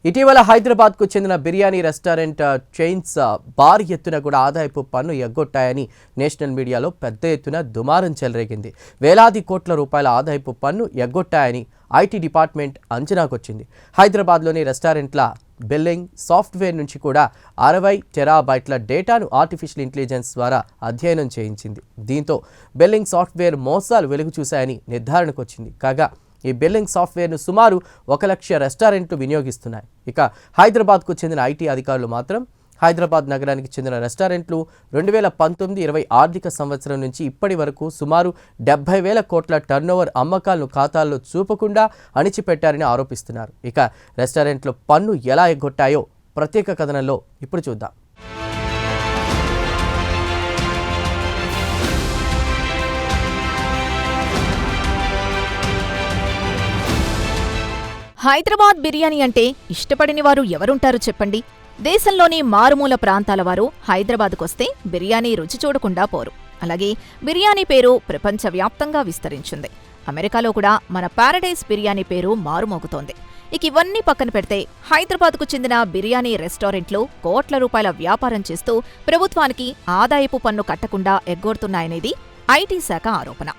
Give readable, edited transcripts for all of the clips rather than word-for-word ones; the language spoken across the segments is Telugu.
ఇటీవల హైదరాబాద్కు చెందిన బిర్యానీ రెస్టారెంట్ చైన్స్ భారీ ఎత్తున కూడా ఆదాయపు పన్ను ఎగ్గొట్టాయని నేషనల్ మీడియాలో పెద్ద ఎత్తున దుమారం చెలరేగింది. వేలాది కోట్ల రూపాయల ఆదాయపు పన్ను ఎగ్గొట్టాయని ఐటీ డిపార్ట్మెంట్ అంచనాకొచ్చింది. హైదరాబాద్లోని రెస్టారెంట్ల బిల్లింగ్ సాఫ్ట్వేర్ నుంచి కూడా 60 టెరాబైట్ల డేటాను ఆర్టిఫిషియల్ ఇంటెలిజెన్స్ ద్వారా అధ్యయనం చేయించింది. దీంతో బిల్లింగ్ సాఫ్ట్వేర్ మోసాలు వెలుగు చూశాయని నిర్ధారణకొచ్చింది. కాగా ఈ బిల్లింగ్ సాఫ్ట్వేర్ను సుమారు 1 లక్ష రెస్టారెంట్లు వినియోగిస్తున్నాయి. ఇక హైదరాబాద్కు చెందిన ఐటీ అధికారులు మాత్రం హైదరాబాద్ నగరానికి చెందిన రెస్టారెంట్లు 2019-20 ఆర్థిక సంవత్సరం నుంచి ఇప్పటి వరకు సుమారు 70,000 కోట్ల టర్నోవర్ అమ్మకాలను ఖాతాల్లో చూపకుండా అణిచిపెట్టారని ఆరోపిస్తున్నారు. ఇక రెస్టారెంట్లు పన్ను ఎలా ఎగ్గొట్టాయో ప్రత్యేక కథనంలో ఇప్పుడు చూద్దాం. హైదరాబాద్ బిర్యానీ అంటే ఇష్టపడని వారు ఎవరుంటారు చెప్పండి. దేశంలోని మారుమూల ప్రాంతాల వారు హైదరాబాద్కొస్తే బిర్యానీ రుచి చూడకుండా పోరు. అలాగే బిర్యానీ పేరు ప్రపంచవ్యాప్తంగా విస్తరించింది. అమెరికాలో కూడా మన పారడైజ్ బిర్యానీ పేరు మారుమోగుతోంది. ఇవన్నీ పక్కన పెడితే హైదరాబాద్కు చెందిన బిర్యానీ రెస్టారెంట్లు కోట్ల రూపాయల వ్యాపారం చేస్తూ ప్రభుత్వానికి ఆదాయపు పన్ను కట్టకుండా ఎగ్గొడుతున్నాయనేది ఐటీ శాఖ ఆరోపణ.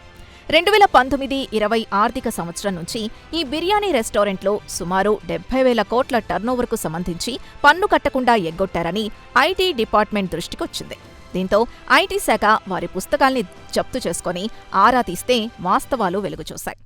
2019-20 ఆర్థిక సంవత్సరం నుంచి ఈ బిర్యానీ రెస్టారెంట్లో సుమారు 70,000 కోట్ల టర్నోవర్కు సంబంధించి పన్ను కట్టకుండా ఎగ్గొట్టారని ఐటీ డిపార్ట్మెంట్ దృష్టికొచ్చింది. దీంతో ఐటీ శాఖ వారి పుస్తకాల్ని జప్తు చేసుకుని ఆరా తీస్తే వాస్తవాలు వెలుగుచూశాయి.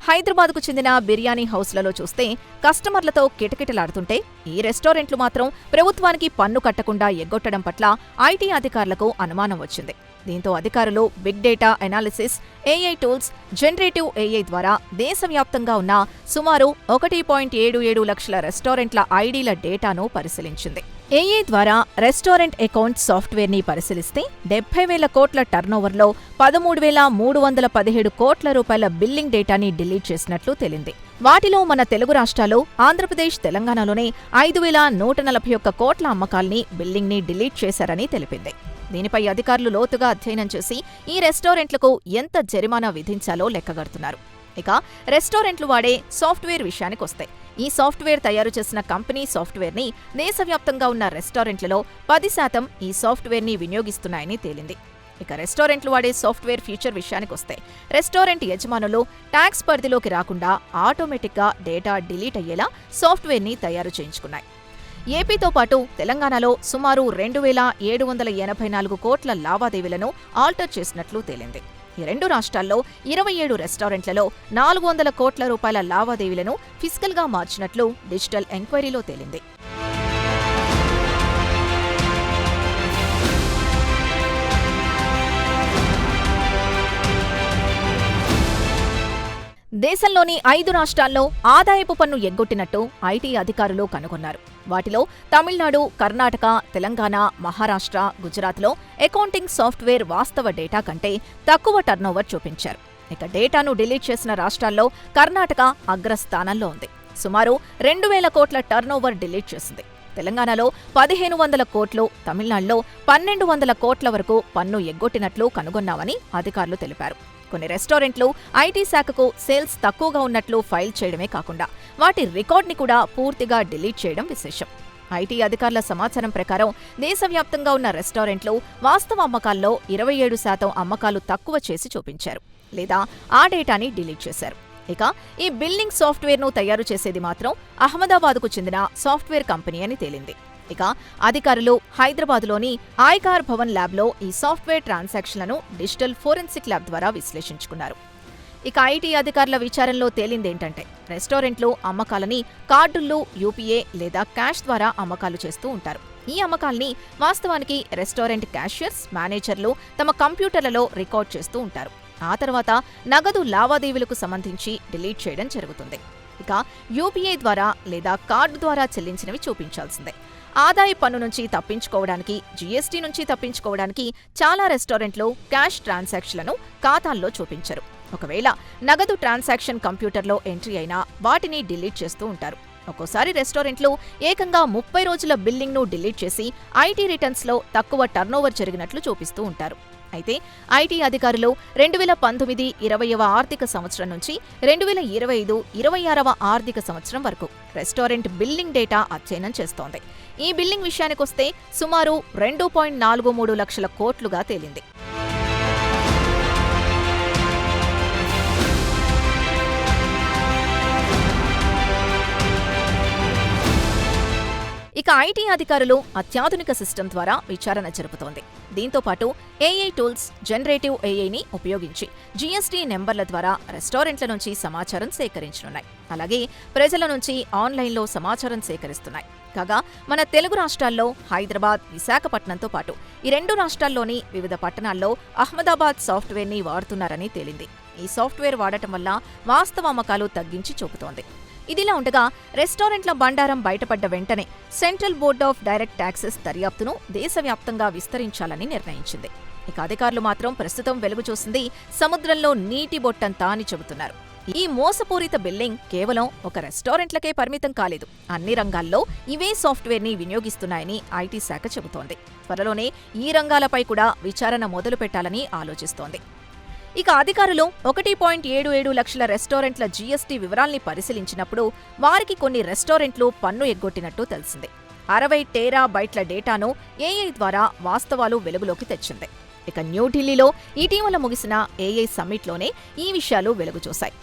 హైదరాబాద్కు చెందిన బిర్యానీ హౌస్లలో చూస్తే కస్టమర్లతో కిటకిటలాడుతుంటే ఈ రెస్టారెంట్లు మాత్రం ప్రభుత్వానికి పన్ను కట్టకుండా ఎగ్గొట్టడం పట్ల ఐటీ అధికారులకు అనుమానం వచ్చింది. దీంతో అధికారులు big data analysis, AI tools, generative AI ద్వారా దేశవ్యాప్తంగా ఉన్న సుమారు 1.77 లక్షల రెస్టారెంట్ల ఐడీల డేటాను పరిశీలించింది. ఏఐ ద్వారా రెస్టారెంట్ అకౌంట్ సాఫ్ట్వేర్ని పరిశీలిస్తే 70,000 కోట్ల టర్నోవర్లో 13,317 కోట్ల రూపాయల బిల్లింగ్ డేటాని డిలీట్ చేసినట్లు తేలింది. వాటిలో మన తెలుగు రాష్ట్రాలు ఆంధ్రప్రదేశ్, తెలంగాణలోనే 5,141 కోట్ల అమ్మకాల్ని బిల్లింగ్ని డిలీట్ చేశారని తెలిపింది. దీనిపై అధికారులు లోతుగా అధ్యయనం చేసి ఈ రెస్టారెంట్లకు ఎంత జరిమానా విధించాలో లెక్కగడుతున్నారు. ఇక రెస్టారెంట్లు వాడే సాఫ్ట్వేర్ విషయానికొస్తాయి. ఈ సాఫ్ట్వేర్ తయారు చేసిన కంపెనీ సాఫ్ట్వేర్ని దేశవ్యాప్తంగా ఉన్న రెస్టారెంట్లలో 10% ఈ సాఫ్ట్వేర్ని వినియోగిస్తున్నాయని తేలింది. ఇక రెస్టారెంట్లు వాడే సాఫ్ట్వేర్ ఫీచర్ విషయానికొస్తే రెస్టారెంట్ యజమానులు ట్యాక్స్ పరిధిలోకి రాకుండా ఆటోమేటిక్గా డేటా డిలీట్ అయ్యేలా సాఫ్ట్వేర్ని తయారు చేయించుకున్నాయి. ఏపీతో పాటు తెలంగాణలో సుమారు 2,784 కోట్ల లావాదేవీలను ఆల్టర్ చేసినట్లు తేలింది. ఈ రెండు రాష్ట్రాల్లో 27 రెస్టారెంట్లలో 400 కోట్ల రూపాయల లావాదేవీలను ఫిజికల్గా మార్చినట్లు డిజిటల్ ఎంక్వైరీలో తేలింది. దేశంలోని 5 రాష్ట్రాల్లో ఆదాయపు పన్ను ఎగ్గొట్టినట్టు ఐటీ అధికారులు కనుగొన్నారు. వాటిలో తమిళనాడు, కర్ణాటక, తెలంగాణ, మహారాష్ట్ర, గుజరాత్లో అకౌంటింగ్ సాఫ్ట్వేర్ వాస్తవ డేటా కంటే తక్కువ టర్నోవర్ చూపించారు. ఇక డేటాను డిలీట్ చేసిన రాష్ట్రాల్లో కర్ణాటక అగ్రస్థానంలో ఉంది. సుమారు 2,000 కోట్ల టర్నోవర్ డిలీట్ చేసింది. తెలంగాణలో 1,500 కోట్లు, తమిళనాడులో 1,200 కోట్ల వరకు పన్ను ఎగ్గొట్టినట్లు కనుగొన్నామని అధికారులు తెలిపారు. కొన్ని రెస్టారెంట్లు ఐటీ శాఖకు సేల్స్ తక్కువగా ఉన్నట్లు ఫైల్ చేయడమే కాకుండా వాటి రికార్డ్ని కూడా పూర్తిగా డిలీట్ చేయడం విశేషం. ఐటీ అధికారుల సమాచారం ప్రకారం దేశవ్యాప్తంగా ఉన్న రెస్టారెంట్లు వాస్తవ అమ్మకాల్లో 27% అమ్మకాలు తక్కువ చేసి చూపించారు లేదా ఆ డేటాని డిలీట్ చేశారు. ఇక ఈ బిల్లింగ్ సాఫ్ట్వేర్ను తయారు చేసేది మాత్రం అహ్మదాబాద్కు చెందిన సాఫ్ట్వేర్ కంపెనీ అని తేలింది. ఇక అధికారులు హైదరాబాద్లోని ఐకార్ భవన్ ల్యాబ్లో ఈ సాఫ్ట్వేర్ ట్రాన్సాక్షన్లను డిజిటల్ ఫోరెన్సిక్ ల్యాబ్ ద్వారా విశ్లేషించుకున్నారు. ఇక ఐటీ అధికారుల విచారణలో తేలిందేంటంటే రెస్టారెంట్లు అమ్మకాలని కార్డుల్లో యూపీఏ లేదా క్యాష్ ద్వారా అమ్మకాలు చేస్తూ ఉంటారు. ఈ అమ్మకాల్ని వాస్తవానికి రెస్టారెంట్ క్యాషియర్స్, మేనేజర్లు తమ కంప్యూటర్లలో రికార్డ్ చేస్తూ ఉంటారు. ఆ తర్వాత నగదు లావాదేవీలకు సంబంధించి డిలీట్ చేయడం జరుగుతుంది. ఇక యూపీఐ ద్వారా లేదా కార్డు ద్వారా చెల్లించినవి చూపించాల్సిందే. ఆదాయ పన్ను నుంచి తప్పించుకోవడానికి, జీఎస్టీ నుంచి తప్పించుకోవడానికి చాలా రెస్టారెంట్లు క్యాష్ ట్రాన్సాక్షన్లను ఖాతాల్లో చూపించరు. ఒకవేళ నగదు ట్రాన్సాక్షన్ కంప్యూటర్లో ఎంట్రీ అయినా వాటిని డిలీట్ చేస్తూ ఉంటారు. ఒక్కోసారి రెస్టారెంట్లు ఏకంగా 30 రోజుల బిల్లింగ్ను డిలీట్ చేసి ఐటీ రిటర్న్స్లో తక్కువ టర్నోవర్ జరిగినట్లు చూపిస్తూ ఉంటారు. అయితే ఐటీ అధికారులు 2019-20వ ఆర్థిక సంవత్సరం నుంచి 2025-26వ ఆర్థిక సంవత్సరం వరకు రెస్టారెంట్ బిల్లింగ్ డేటా అధ్యయనం చేస్తోంది. ఈ బిల్లింగ్ విషయానికొస్తే సుమారు 2.43 లక్షల కోట్లుగా తేలింది. ఇక ఐటీ అధికారులు అత్యాధునిక సిస్టమ్ ద్వారా విచారణ జరుపుతోంది. దీంతో పాటు ఏఐ టూల్స్, జనరేటివ్ ఏఐని ఉపయోగించి జీఎస్టీ నెంబర్ల ద్వారా రెస్టారెంట్ల నుంచి సమాచారం సేకరించనున్నాయి. అలాగే ప్రజల నుంచి ఆన్లైన్లో సమాచారం సేకరిస్తున్నాయి. కాగా మన తెలుగు రాష్ట్రాల్లో హైదరాబాద్, విశాఖపట్నంతో పాటు ఈ 2 రాష్ట్రాల్లోని వివిధ పట్టణాల్లో అహ్మదాబాద్ సాఫ్ట్వేర్ని వాడుతున్నారని తేలింది. ఈ సాఫ్ట్వేర్ వాడటం వల్ల వాస్తవ అమ్మకాలు తగ్గించి చూపుతోంది. ఇదిలా ఉండగా రెస్టారెంట్ల బండారం బయటపడ్డ వెంటనే central board of direct taxes దర్యాప్తును దేశవ్యాప్తంగా విస్తరించాలని నిర్ణయించింది. ఇక అధికారులు మాత్రం ప్రస్తుతం వెలుగు చూసింది సముద్రంలో నీటి బొట్టంతా అని చెబుతున్నారు. ఈ మోసపూరిత బిల్లింగ్ కేవలం ఒక రెస్టారెంట్లకే పరిమితం కాలేదు. అన్ని రంగాల్లో ఇవే సాఫ్ట్వేర్ని వినియోగిస్తున్నాయని ఐటీ శాఖ చెబుతోంది. త్వరలోనే ఈ రంగాలపై కూడా విచారణ మొదలు పెట్టాలని ఆలోచిస్తోంది. ఇక అధికారులు 1.77 లక్షల రెస్టారెంట్ల జీఎస్టీ వివరాల్ని పరిశీలించినప్పుడు వారికి కొన్ని రెస్టారెంట్లు పన్ను ఎగ్గొట్టినట్టు తెలిసింది. 60 టెరాబైట్ల డేటాను ఏఐ ద్వారా వాస్తవాలు వెలుగులోకి తెచ్చింది. ఇక న్యూఢిల్లీలో ఇటీవల ముగిసిన ఏఐ సమ్మిట్లోనే ఈ విషయాలు వెలుగుచూశాయి.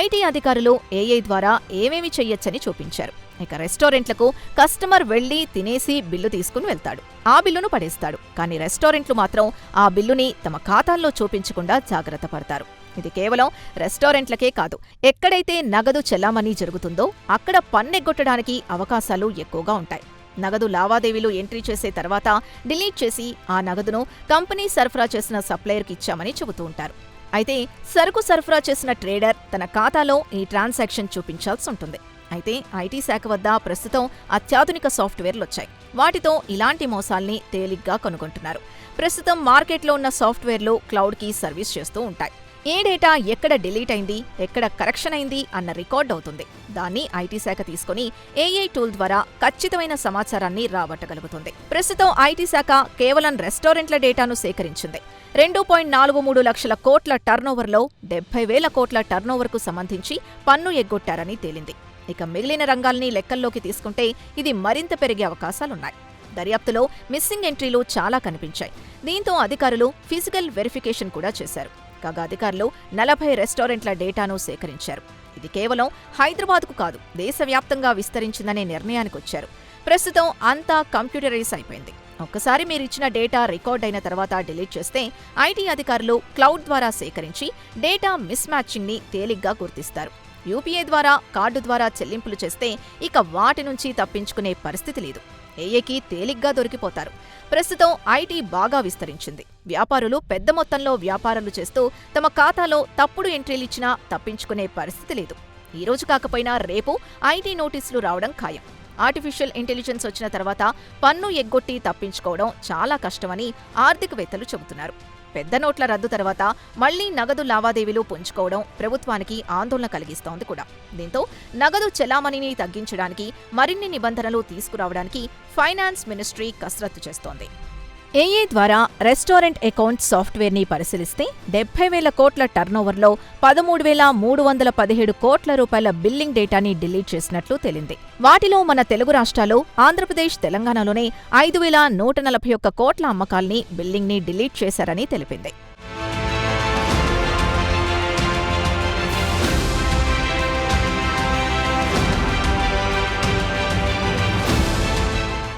ఐటీ అధికారులు ఏఐ ద్వారా ఏమేమి చెయ్యొచ్చని చూపించారు. ఇక రెస్టారెంట్లకు కస్టమర్ వెళ్లి తినేసి బిల్లు తీసుకుని వెళ్తాడు, ఆ బిల్లును పడేస్తాడు. కానీ రెస్టారెంట్లు మాత్రం ఆ బిల్లుని తమ ఖాతాల్లో చూపించకుండా జాగ్రత్త పడతారు. ఇది కేవలం రెస్టారెంట్లకే కాదు, ఎక్కడైతే నగదు చెల్లామణీ జరుగుతుందో అక్కడ పన్నెగ్గొట్టడానికి అవకాశాలు ఎక్కువగా ఉంటాయి. నగదు లావాదేవీలు ఎంట్రీ చేసే తర్వాత డిలీట్ చేసి ఆ నగదును కంపెనీ సరఫరా చేసిన సప్లయర్కి ఇచ్చామని చెబుతూ ఉంటారు. అయితే సరుకు సరఫరా చేసిన ట్రేడర్ తన ఖాతాలో ఈ ట్రాన్సాక్షన్ చూపించాల్సి ఉంటుంది. అయితే ఐటీ శాఖ వద్ద ప్రస్తుతం అత్యాధునిక సాఫ్ట్వేర్లొచ్చాయి. వాటితో ఇలాంటి మోసాల్ని తేలిగ్గా కనుగొంటున్నారు. ప్రస్తుతం మార్కెట్లో ఉన్న సాఫ్ట్వేర్లు క్లౌడ్కి సర్వీస్ చేస్తూ ఉంటాయి. ఏ డేటా ఎక్కడ డిలీట్ అయింది, ఎక్కడ కరెక్షన్ అయింది అన్న రికార్డ్ అవుతుంది. దాన్ని ఐటీ శాఖ తీసుకుని ఏఐ టూల్ ద్వారా ఖచ్చితమైన సమాచారాన్ని రాబట్టగలుగుతుంది. ప్రస్తుతం ఐటీ శాఖ కేవలం రెస్టారెంట్ల డేటాను సేకరించింది. 2.43 లక్షల కోట్ల టర్నోవర్లో 70,000 కోట్ల టర్నోవర్కు సంబంధించి పన్ను ఎగ్గొట్టారని తేలింది. ఇక మిగిలిన రంగాల్ని లెక్కల్లోకి తీసుకుంటే ఇది మరింత పెరిగే అవకాశాలున్నాయి. దర్యాప్తులో మిస్సింగ్ ఎంట్రీలు చాలా కనిపించాయి. దీంతో అధికారులు ఫిజికల్ వెరిఫికేషన్ కూడా చేశారు. కాగా అధికారులు 40 రెస్టారెంట్ల డేటాను సేకరించారు. ఇది కేవలం హైదరాబాద్కు కాదు, దేశవ్యాప్తంగా విస్తరించిందనే నిర్ణయానికొచ్చారు. ప్రస్తుతం అంతా కంప్యూటరైజ్ అయిపోయింది. ఒక్కసారి మీరిచ్చిన డేటా రికార్డ్ అయిన తర్వాత డిలీట్ చేస్తే ఐటీ అధికారులు క్లౌడ్ ద్వారా సేకరించి డేటా మిస్ మ్యాచింగ్ని తేలిగ్గా గుర్తిస్తారు. యూపీఐ ద్వారా, కార్డు ద్వారా చెల్లింపులు చేస్తే ఇక వాటి నుంచి తప్పించుకునే పరిస్థితి లేదు. ఏఏకి తేలిగ్గా దొరికిపోతారు. ప్రస్తుతం ఐటీ బాగా విస్తరించింది. వ్యాపారులు పెద్ద మొత్తంలో వ్యాపారాలు చేస్తూ తమ ఖాతాలో తప్పుడు ఎంట్రీలిచ్చినా తప్పించుకునే పరిస్థితి లేదు. ఈ రోజు కాకపోయినా రేపు ఐటీ నోటీసులు రావడం ఖాయం. ఆర్టిఫిషియల్ ఇంటెలిజెన్స్ వచ్చిన తర్వాత పన్ను ఎగ్గొట్టి తప్పించుకోవడం చాలా కష్టమని ఆర్థికవేత్తలు చెబుతున్నారు. పెద్ద నోట్ల రద్దు తర్వాత మళ్లీ నగదు లావాదేవీలు పుంజుకోవడం ప్రభుత్వానికి ఆందోళన కలిగిస్తోంది కూడా. దీంతో నగదు చెలామణిని తగ్గించడానికి మరిన్ని నిబంధనలు తీసుకురావడానికి ఫైనాన్స్ మినిస్ట్రీ కసరత్తు చేస్తోంది. ఏఏ ద్వారా రెస్టారెంట్ అకౌంట్ సాఫ్ట్వేర్ని పరిశీలిస్తే 70,000 కోట్ల టర్నోవర్లో 13,317 కోట్ల రూపాయల బిల్లింగ్ డేటాని డిలీట్ చేసినట్లు తేలింది. వాటిలో మన తెలుగు రాష్ట్రాలు, ఆంధ్రప్రదేశ్, తెలంగాణలోనే 5,141 కోట్ల అమ్మకాల్ని, బిల్లింగ్ని డిలీట్ చేశారని తెలిపింది.